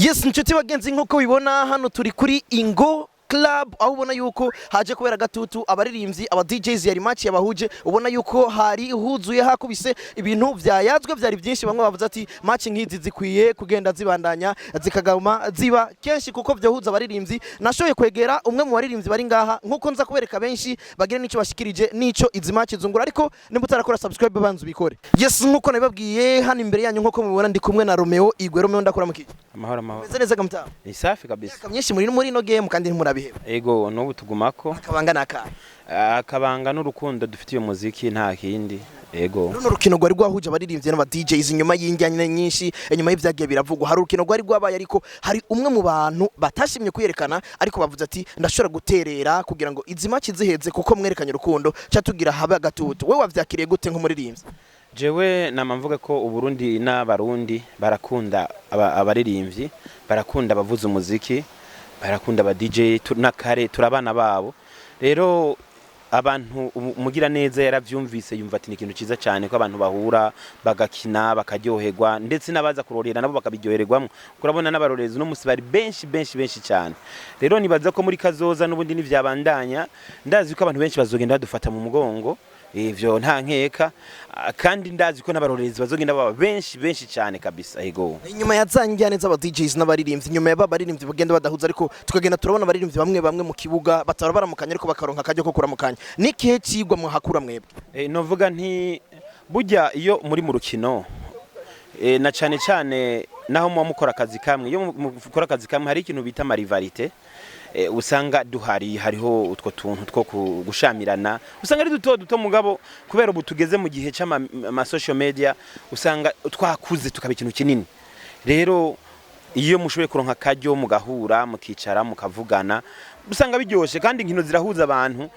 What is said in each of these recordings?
Yes, nshuti bagenzi nkuko bibona hano turi kuri Ingo Club aho ubona yuko haje kubera gatutu abaririmbyi aba DJs yari match yabahuje ubona yuko hari huzuye hakubise ibintu vyayazwe vyari byinshi bamwe bavuze ati match nkizi zikwiye kugenda zibandanya zikagama ziba kenshi kuko vyahuza abaririmbyi nashoye kwegera umwe mu baririmbyi bari ngaha nkuko nza kubereka benshi bagire nico bashikirije nico izi match zungura ariko nimba utarakora subscribe banzu bikore. Yes, nkuko nabibabwiye hano imbere yanyu nkuko mubibona ndi kumwe na Romeo Romeo ndakora mukije amahoro meze neza gamta ni safi kabisa kamyinshi muri no game kandi ntimurabihe ego n'ubu tugumako akabanga naka akabanga n'urukundo dufitiye umuziki nta kindi ego runo rukino rwari rwahuje abaririmbyi n'aba DJs inyuma y'injyanye nyinshi inyuma y'ivyagiye biravugwa hari urukino rwari rwabaye ariko hari umwe mu bantu batashimye kuyerekana ariko bavuze ati ndashobora guterera kugira ngo izi match ziheze kuko mwerekanye urukundo cyatugira habe agatutu wewe wavyakiriye gute nk'umuririmbyi jewe namamvuga ko uburundi n'abarundi barakunda abaririmbyi barakunda abavuza umuziki barakunda aba DJ nakare turabana babo rero abantu umugira neza yaravyumvise yumva ati ni ikintu ciza cyane ko abantu bahura bagakina bakaryoherwa ndetse nabaza kurorera nabo bakabiryohererwamo kurabona n'abarorezi no musi bari benshi cyane rero nibaza ko muri kazoza n'ubundi nivyabandanya ndazi ko abantu benshi bazogenda badufata mu mugongo ivyo nta nkeka kandi ndazi ko n'abarorezi bazogenda baba benshi cyane kabisa ego inyuma yazanjyane z'aba DJs n'abaririmbyi inyuma y'aba baririmbyi bagenda badahuza ariko tukagenda turabona abaririmbyi bamwe mu kibuga batara baramukanya ariko bakaronka akajyo ko kuramukanya nikihe cigwa mwahakura mwebwe novuga nti burya iyo muri mu rukino na cyane naho mu mukora akazi kamwe iyo mukora akazi kamwe hari ikintu bita marivarite usanga duhari hariho utwo tuntu two gushamirana usanga ari duto mugabo kubera ubu tugeze mu gihe cy'ama social media usanga twakuze tukaba ikintu kinini rero iyo mushoboye kuronka kajyo mugahura mukicara mukavugana usanga biryoshe kandi inkino zirahuza abantu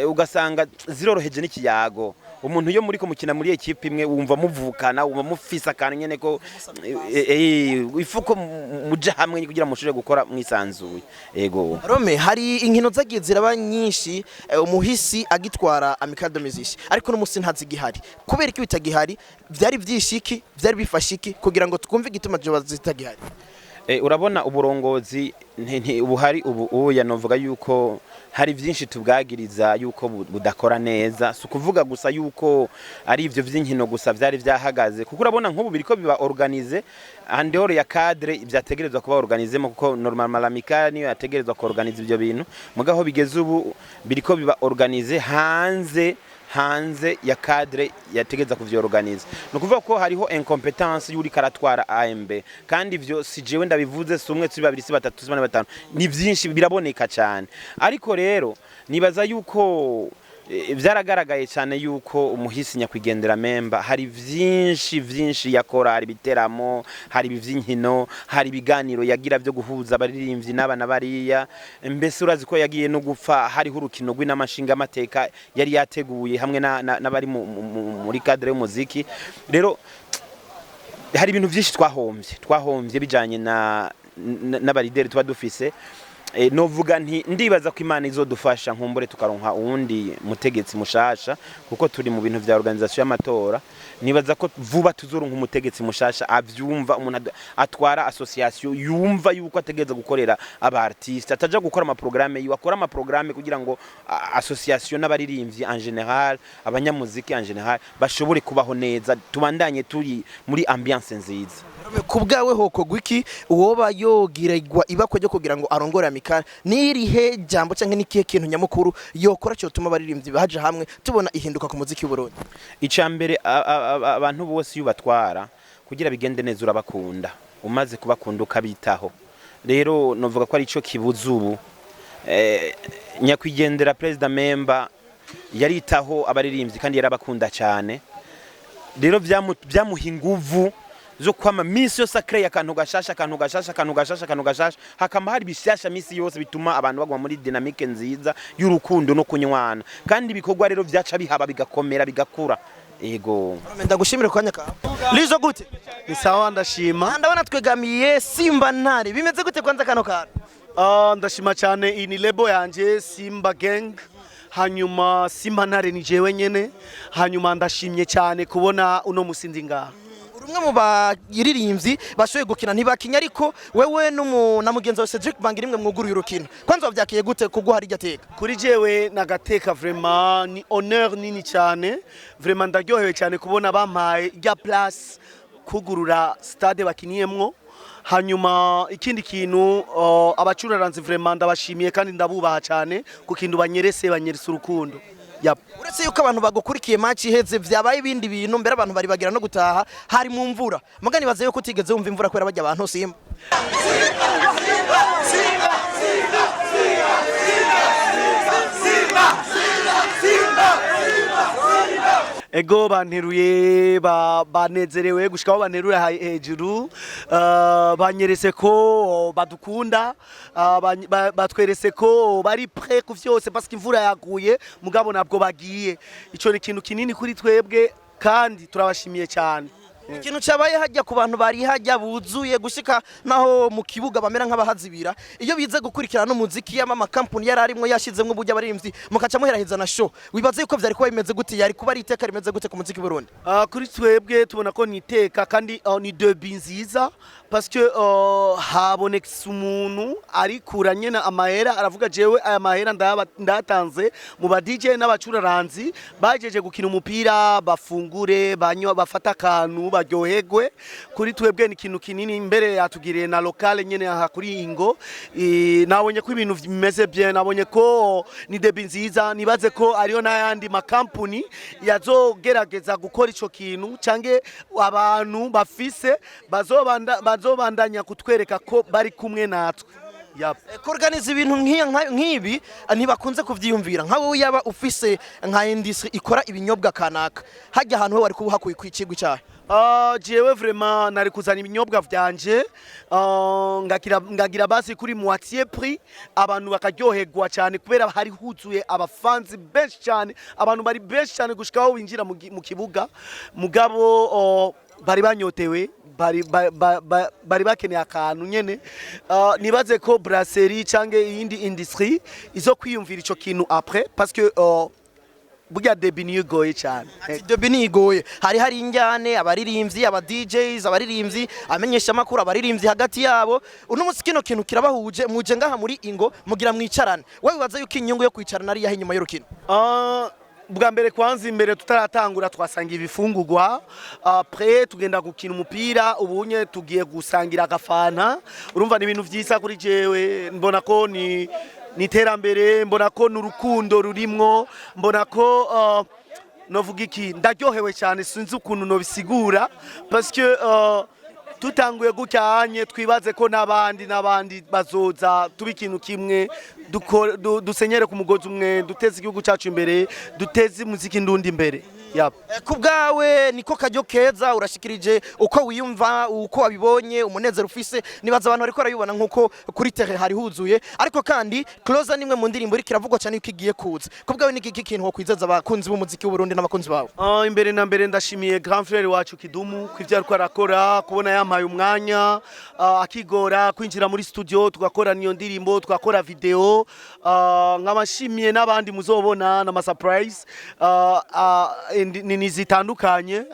ugasanga ziroroheje n'ikiyago umuntu yo muri ko mukina muri equipe imwe wumva muvukana wumva mufisa kandi nyene ko ifuko muja hamwe kugira mushije gukora mwisanzuye ego Rome hari inkino zagiye ziraba nyinshi umuhisi agitwara Amicado Musician ariko no musi ntazigihari kubera iki bitagihari byari byishiki byari bifashiki kugira ngo twumve igituma byo bazitagihari urabona uburongozi ubuhari ubu yanovuga yuko hari byinshi tubwagiriza yuko budakora neza sukuvuga gusa yuko ari ivyo vy'inkino gusa vyari vyahagaze kuko urabona nk'ubu biriko biba organize andehoro ya cadre ibyategerezwa kuba organize mu kuko normal malamika niyo yategerezwa ko organize ivyo bintu mugaho bigeze ubu biriko biba organize hanze ya cadre yategeza kuvyorganiza no kuvuga ko hariho incompetence yuri karatwara AMB kandi ivyo sijewe ndabivuze sumwe turi babiri si batatu si bane batanu ni byinshi biraboneka cyane ariko rero nibaza yuko byaragaragaye cyane yuko umuhisi nyakwigendera memba hari byinshi yakora hari biteramo hari bivy'inkino hari biganiro yagira byo guhuza abaririmbyi n'abana bariya mbese urazi ko yagiye no gupfa hari urukino rw'inamashinga amateka yari yateguye hamwe n'abari muri cadre y'umuziki rero hari ibintu byinshi twahombye bijanye n'abarideri tuba dufise novuga nti ndibaza ko Imana izodufasha nkumbure tukaronka uwundi mutegetsi mushasha kuko turi mu bintu vya organisation y'amatora nibaza ko vuba tuzoronka umutegetsi mushasha avyumva umuntu atwara association yumva yuko ategeza gukorera aba artiste ataja gukora ama programme akora ama programme kugira ngo association n'abaririmbyi en general abanyamuziki en general bashobore kubaho neza tubandanye turi muri ambiance nziza kubgawe hoko gwiki uwoba yogiregwa ibako ryo kugira ngo arongore amikara nirihe jambo canke nikihe kintu nyamukuru yokora cyo tuma baririmbyi baje hamwe tubona ihinduka ku muziki w'Uburundi icambere abantu bose yubatwara kugira bigende neza urabakunda umaze kubakunda ukabitaho rero novuga ko ari ico kibuza ubu nyakwigendera president member yaritaho abaririmbyi kandi yarabakunda cyane rero byamuha inguvu zo kwama misi yose akre akantu gashasha hakama hari bishasha misi yose bituma abantu bagwa muri dynamique nziza y'urukundo no kunywana kandi ibikorwa rero vyaca bihaba bigakomera bigakura ego ndagushimira kwanya ka lizo gute ni sawa ndashima ndabona twegamiye Simba Ntare bimeze gute kwanza kano kana ndashima cyane iyi ni label yanje Simba Gang hanyuma Simba Ntare ni jewe nyene hanyuma ndashimye cyane kubona uno musinzi ngaha umwe mu baririmbyi bashoboye gukina ntibakinya ariko wewe na mugenzi wa Cedric Bangirimwe mwuguruye urukino kwanza wavyakiye gute kuguha iryo teka kuri jewe nagateka vraiment ni honneur nini cyane vraiment ndaryohewe cyane kubona bampaye irya place kugurura stade bakiniyemwo hanyuma ikindi kintu abacuraranzi vraiment ndabashimiye kandi ndabubaha cyane ku kintu banyerese urukundo. Yep. Uretse yuko abantu bagukurikiye match iheze vyabaye ibindi bintu mbere abantu bari bagira no gutaha hari mu mvura mugani baze yuko utigeze wumva imvura kwera bajya abantu simba ego banteruye banezerewe gushikaho banteruye hejuru banyerese ko badukunda batwerese ko bari prêt ku vyose parce que imvura yaguye mugabo nabwo bagiye ico ni ikintu kinini kuri twebwe kandi turabashimiye cyane. Ikintu cyabaye hajya ku bantu bari hajya buzuye gushika naho mu kibuga bamera nk'abahazibira iyo bize gukurikirana n'umuziki y'ama company yararimwe yashizemwe ubujya Abaririmvyi mukaca muheraheza na show wibaze yuko vyari kuba bimeze gute yari kuba ari iteka rimeze gute ku muziki Burundi kuri twebwe tubona ko ni iteka kandi ni debut nziza parce que habonekse umuntu ari kuranye na amahera aravuga jewe aya mahera ndatanze mu ba DJ n'abacuraranzi bajeje gukina umupira bafungure banywa bafata kantu baryoherwe kuri twebwe ni ikintu kinini imbere yatugiriye na locale nyene aha kuri Ingo nabonye ko ibintu bimeze bien nabonye ko ni debut nziza nibaze ko ariyo n'ayandi ma company yazogerageza gukora ico kintu cange abantu bafise bazobandanya kutwereka ko bari kumwe natwe. Organize ibintu nk'ibi ntibakunze kuvyiyumvira nka wowe yaba ufise nka industry ikora ibinyobwa kanaka hajya ahantu ho wari kubuhakuye kwicigwa cyahe jewe vraiment nari kuzana ibinyobwa vyanje ngagira basi kuri moitié prix abantu bakaryoherwa cyane kubera hari huzuye abafanzi benshi cyane abantu bari benshi cyane gushikaho winjira mu kibuga mugabo bari banyotewe bari bakeneye akantu nyene nibaze ko brasserie cange iyindi industrie izo kwiyumvira ico kintu après parce que burya debut ni igoye cyane debut ni igoye hari injyane abaririmbyi aba DJs abaririmbyi amenyesha makuru abaririmbyi hagati yabo uno munsi kino kintu kirabahuje muje ngaha muri Ingo mugira mwicarane wowe wibaza yuko inyungu yo kwicarana ari yahe nyuma y'urukino bwa mbere kwanza imbere tutaratangura twasanga ibifungurwa après tugenda gukina umupira ubunye tugiye gusangira agafana urumva ni ibintu vyisa kuri jewe mbona ko ni iterambere mbona ko n'urukundo rurimwo mbona ko novuga iki ndaryohewe cyane sinzi ukuntu no bisigura parce que tutanguye gucyanye twibaze ko nabandi bazoza tuba ikintu kimwe dusenyere ku mugozi umwe duteze igihugu cyacu imbere duteze Mumuziki Ndundi imbere. Kubgawe niko kajyo keza urashikirije uko wiyumva uko wabibonye umunezero ufise nibaza abantu ariko arayibona nkuko kuri terre hari huzuye ariko kandi closer nimwe mu ndirimbo iri kiravugwa cyane yuko igiye kuza kubgawe niki kintu ho kwizeza abakunzi b'umuziki w'u Burundi n'abakunzi bawo imbere na mbere ndashimiye grand frère wacu Kidumu kwivyo ariko arakora kubona yampaye umwanya akigora kwinjira muri studio tugakora niyo ndirimbo tugakora video nk'abashimiye n'abandi muzobona na surprise ni zitandukanye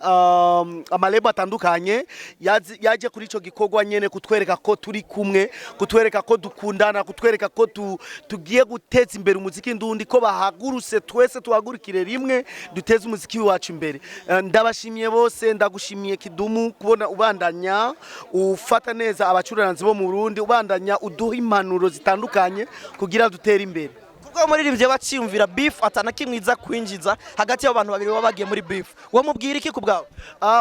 amalebo atandukanye yaje kuri ico gikorwa nyene kutwereka ko turi kumwe kutwereka ko dukundana kutwereka ko tugiye guteza imbere umuziki ndundi ko bahaguruse twese tuhagurikire rimwe duteze umuziki wacu imbere ndabashimiye bose ndagushimiye Kidumu kubona ubandanya ufata neza abacuraranzi bo mu Burundi ubandanya uduha impanuro zitandukanye kugira dutere imbere kubwo Umuririmbyi baciyumvira beef atanakimwiza kwinjiza hagati y'abantu babiri babagiye muri beef wamubwira iki kubgawe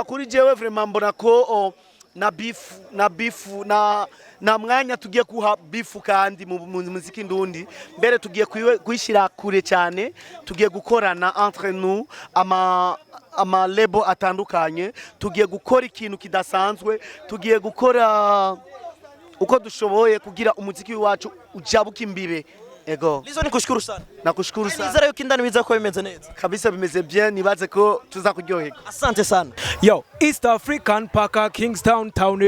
kuri jewe vraiment mbona ko na beef na mwanya tugiye kuha beef kandi mu Mumuziki Ndundi mbere tugiye kwishira kure cyane tugiye gukorana entre nous ama label atandukanye tugiye gukora ikintu kidasanzwe tugiye gukora uko dushoboye kugira umuziki wacu ujabuka imbibe. Ego. Lizo nikushukuru sana. Nakushukuru sana. Nizera yuko indani biza ko bimeze neza. Kabisa bimeze bien nibaze ko tuza kuryoherwa. Asante sana. Yo, East African Paka Kingstown town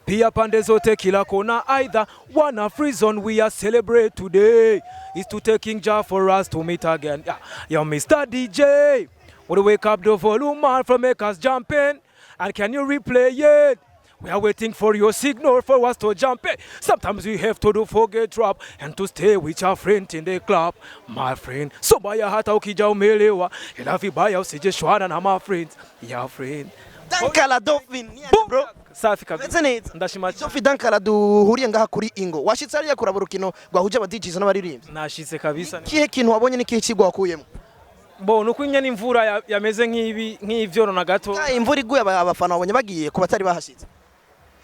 pia pande zote kila kona either one free zone we are celebrate today is to taking Jah for us to meet again. Yeah, yo Mr. DJ. When we wake up the volume man from make us jumping. And can you replay it? We are waiting for your signal for us to jump in. Sometimes we have to do forget drop and to stay with our friend in the club. My friend, so baya hata ukija umelewa. Ila vibaya usije shwana na my friends. Your friend. Dankala Dolphin bro. Safi kabisa. Ndetse neza. Ndashimira. Sofi Dankala duhuriye ngaha kuri Ingo. Washitse hariya kuraba urukino rwahuje aba DJs n'abaririmbyi. Nashitse kabisa. Kihe kintu wabonye ni kihe kigwa wakuyemo? Bo nuko inya n'imvura yameze nk'ivyo na gato. Imvura iguye abafana babonye bagiye ku batari bahashitse.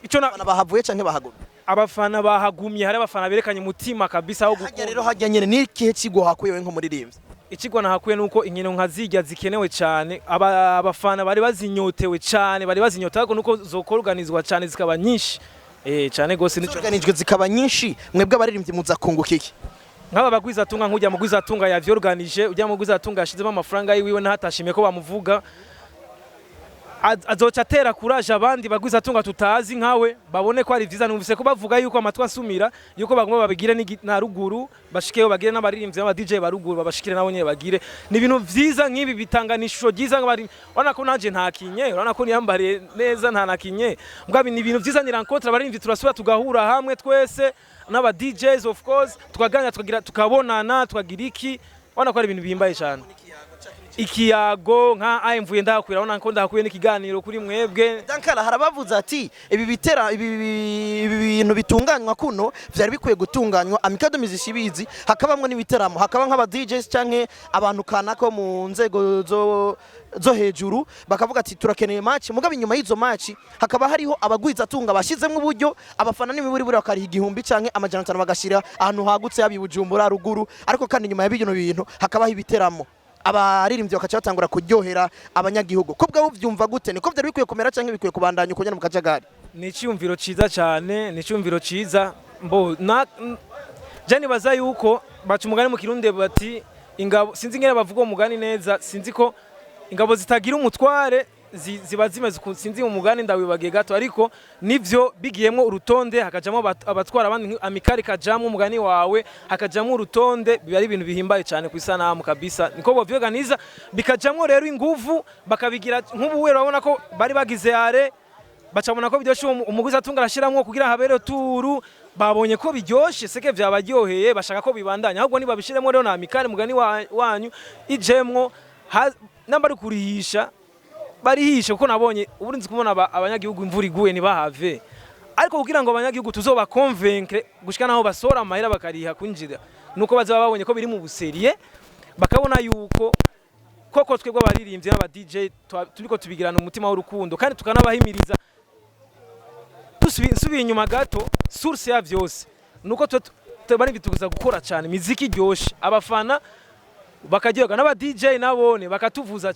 Ico Abafana bahavuye canke bahagumye? Abafana bahagumye, hari abafana berekanye umutima kabisa aho Hajya rero hajya nyene ni kihe kigwa hakuyewe nk'umuririmbyi? Ikigwa nahakuye nuko inkino nka zirya zikenewe cyane, abafana bari bazinyotewe cyane, bari bazinyota ariko nuko zokorganizwa cyane zikaba nyinshi cyane gose nico organizwe zikaba nyinshi. Mwebwe abaririmbyi muza kunguka iki? nk'aba bagwiza tunga nk'ujya mugwiza tunga yavyorganije, ujya mugwiza tunga yashizemo amafaranga yiwe nahatashimye ko bamuvuga, azoca atera kuraje abandi bagwiza tunga tutazi nkawe babone ko ari vyiza. Numvise ko bavuga yuko amatwa asumira yuko bagomba babigire na ruguru, bashikeyo bagire n'abaririmbyi n'aba DJ baruguru babashikire nabo nyene bagire. Ni ibintu vyiza nk'ibi bitanganisho vyiza nk'abari, urabona ko nanje ntakinye, urabona ko niyambariye neza nta nakinye, mugabo ni ibintu vyiza ni rencontre abaririmbyi turasubira tugahura hamwe twese n'aba DJs of course tukaganya tukabonana tukagira iki, urabona ko ari ibintu bihimbaye cyane. Ikiyago nka mvuye ndahakwira, urabona ko ndahakuye n'ikiganiro kuri mwebwe. Dankala harabavuze ati ibi bintu bitunganywa kuno vyari bikwiye gutunganywa amikado mizishibizi, hakabamwe n'ibiteramo, hakaba nk'aba DJs canke abantu kanako mu nzego zo hejuru bakavuga ati turakeneye match, mugabo inyuma y'izo match hakaba hariho abagwiza tunga bashizemwe uburyo abafana n'imiburi bakariha igihumbi canke amajana 5 bagashira ahantu hagutse yabi Bujumbura ruguru, ariko kandi inyuma ya bino bintu hakabaho ibiteramo abaririmbyi bakaca batangura kuryohera abanyagihugu. Ko bwa uvyumva gute? Niko vyari bikwiye kumera canke bikwiye kubandanya ukonyana mu kajagari? Ni icyumviro ciza cyane, ni icyumviro ciza. Mbo jani baza yuko baca umugani mu Kirundi bati ingabo, sinzi ngene bavuga umugani neza, sinzi ko ingabo zitagira umutware ziba zimeze, sinzi umugani ndawibagiye gato, ariko nivyo bigiyemo urutonde hakajamo abatwara abandi amikari kajamo umugani wawe hakajamo urutonde, biba ari ibintu bihimbaye cyane ku isanamu kabisa. Niko bovyoganiza bikajamo rero inguvu bakabigira nk'ubu we urabona ko bari bagize are bacabona ko biryoshe, umuguzi atunga arashiramwo kugira habere turu, babonye ko biryoshe seke vyabaryoheye bashaka ko bibandanya, ahubwo nibabishiremo rero na amikari mugani wanyu ijemwo nambari kurihisha barihishe, kuko nabonye uburinzi kubona abanyagihugu imvura iguye ntibahave, ariko kugira ngo abanyagihugu tuzoba convaincre gushika naho basora amahera bakariha kunjira, nuko bazaba babonye ko biri mu buseriye, bakabona yuko koko twebwe abaririmbyi n'aba DJ turiko tubigirana umutima w'urukundo, kandi tukanabahimiriza subiye inyuma gato. Source ya vyose nuko bari bituguza gukora cyane muziki ryoshe, abafana bakajyoga n'aba DJ nabone bakatuvuza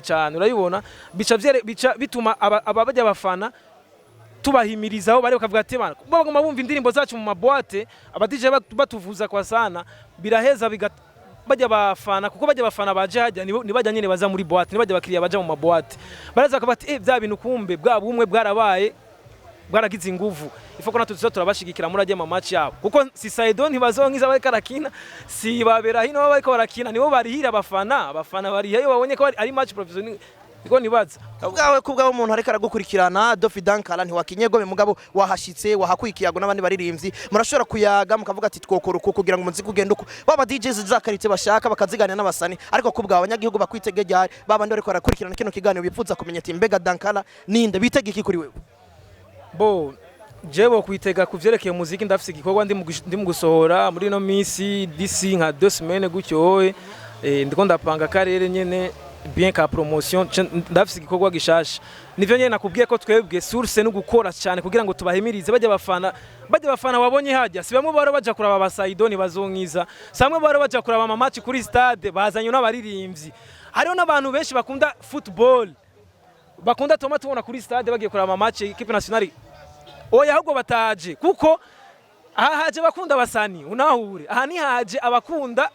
cyane urayibona, bica bituma abajya abafana tubahimirizaho bari bakavuga ati bana bagomba bumva indirimbo zacu mu maboate, aba DJ batuvuza kwa sana biraheza bajya abafana, kuko bajya abafana baje hajya nibajya nyine baza muri boate, nibajya bakiriya baje mu maboate baraza bakabati bya bintu kumbe bwa bumwe bwarabaye bwaragize inguvu, ifoko natwe turabashigikira muri ajya match yabo, kuko si Saido ntibazonkiza bari karakina, si babera hino bari ko barakina, nibo barihira abafana barihayo babonye ko ari match professional, niko nibaza. Kubwawe umuntu ariko aragukurikirana Dofi Dankala ntiwakinyegome, mugabo wahashitse wahakwikiyago n'abandi baririmbyi murashobora kuyaga mukavuga ati twokora uko kugira ngo umuziki ugende uko, baba DJs zakaritse bashaka bakaziganira n'abasani, ariko kubwawe abanyagihugu bakwitegeye babandi bariko barakurikirana kino kiganiro bipfuza kumenya ati mbega Dankala ninde bitegeke kuri wewe? Bo jewe kwitega kuvyerekeye muziki, ndafise igikorwa ndi mu gusohora muri no misi disi nka 2 semaines gutyo, ndiko ndapanga karere nyene bien ka promotion, ndafise igikorwa gishasha. Nivyo nyene nakubwiye ko twebwe source no gukora cyane kugira ngo tubahimirize bajya abafana wabonye hajya, si bamwe baro baja kuraba abasaido ntibazonkiza, samwe baro baja kuraba amamatch kuri stade bazanye n'abaririmbyi, hariho n'abantu benshi bakunda football bakunda tubona kuri stade bagiye kuraba amamatch equipe nationale, oya ahubwo bataje, kuko haje bakunda abasani unahure, aha ni haje abakunda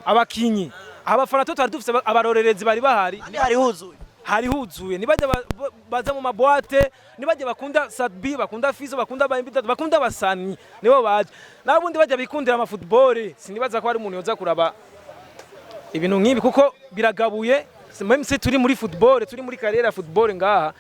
abakinyi, abafana twari dufise abarorerezi bari bahari, hari huzuye nibajya baza mu maboate, nibajya bakunda Sadbi, bakunda Fizo, bakunda bakunda abasani nibo baje, nabundi bajya bikundira ama football, sinibaza ko ari umuntu yoza kuraba ibintu nk'ibi, kuko biragabuye même si turi muri football turi muri carrière ya football ngaha